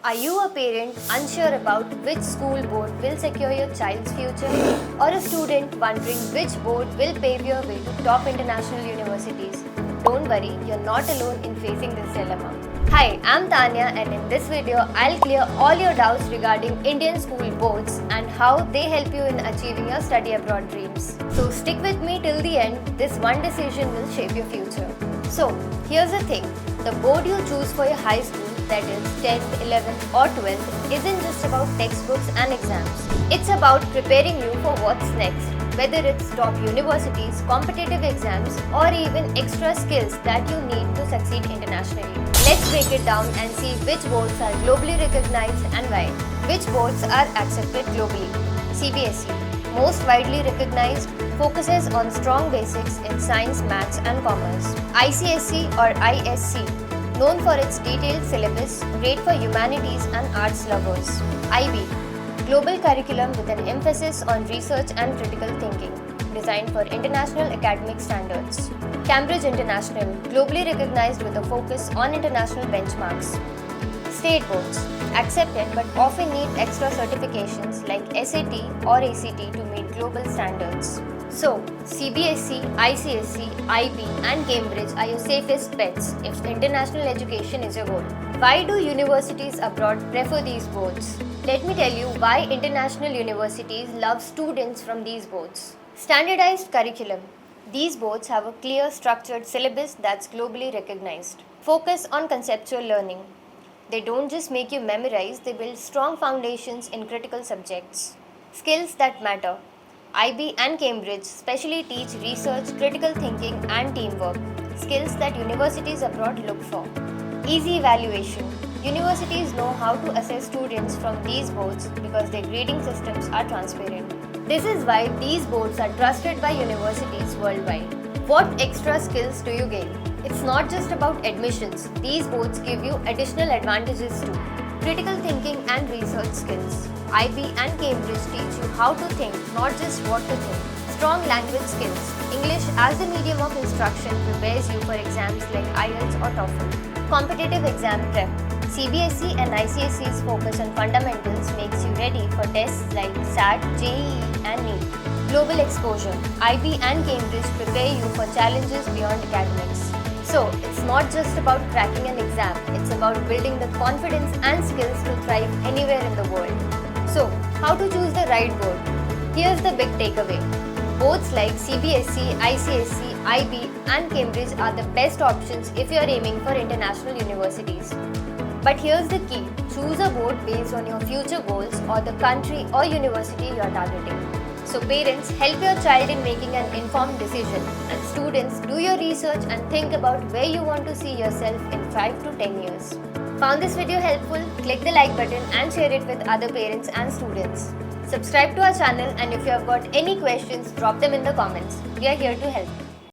Are you a parent unsure about which school board will secure your child's future? Or a student wondering which board will pave your way to top international universities? Don't worry, you're not alone in facing this dilemma. Hi, I'm Tanya, and in this video, I'll clear all your doubts regarding Indian school boards and how they help you in achieving your study abroad dreams. So stick with me till the end. This one decision will shape your future. So, here's the thing. The board you choose for your high school, that is 10th, 11th or 12th, isn't just about textbooks and exams. It's about preparing you for what's next, whether it's top universities, competitive exams or even extra skills that you need to succeed internationally. Let's break it down and see which boards are globally recognized and why. Which boards are accepted globally? CBSE, most widely recognized, focuses on strong basics in science, maths and commerce. ICSE or ISC, known for its detailed syllabus, great for humanities and arts lovers. IB, global curriculum with an emphasis on research and critical thinking, designed for international academic standards. Cambridge International, globally recognized with a focus on international benchmarks. State boards, accepted but often need extra certifications like SAT or ACT to meet global standards. So, CBSE, ICSE, IB and Cambridge are your safest bets if international education is your goal. Why do universities abroad prefer these boards? Let me tell you why international universities love students from these boards. Standardized curriculum. These boards have a clear, structured syllabus that's globally recognized. Focus on conceptual learning. They don't just make you memorize, they build strong foundations in critical subjects. Skills that matter. IB and Cambridge specially teach research, critical thinking and teamwork, skills that universities abroad look for. Easy evaluation. Universities know how to assess students from these boards because their grading systems are transparent. This is why these boards are trusted by universities worldwide. What extra skills do you gain? It's not just about admissions. These boards give you additional advantages too. Critical thinking and research skills. IB and Cambridge teach you how to think, not just what to think. Strong language skills. English as a medium of instruction prepares you for exams like IELTS or TOEFL. Competitive exam prep. CBSE and ICSE's focus on fundamentals makes you ready for tests like SAT, JEE and NEET. Global exposure. IB and Cambridge prepare you for challenges beyond academics. So, it's not just about cracking an exam, it's about building the confidence and skills to thrive anywhere in the world. So, how to choose the right board? Here's the big takeaway. Boards like CBSE, ICSE, IB and Cambridge are the best options if you're aiming for international universities. But here's the key. Choose a board based on your future goals or the country or university you're targeting. So parents, help your child in making an informed decision, and students, do your research and think about where you want to see yourself in 5 to 10 years. Found this video helpful? Click the like button and share it with other parents and students. Subscribe to our channel, and if you have got any questions, drop them in the comments. We are here to help.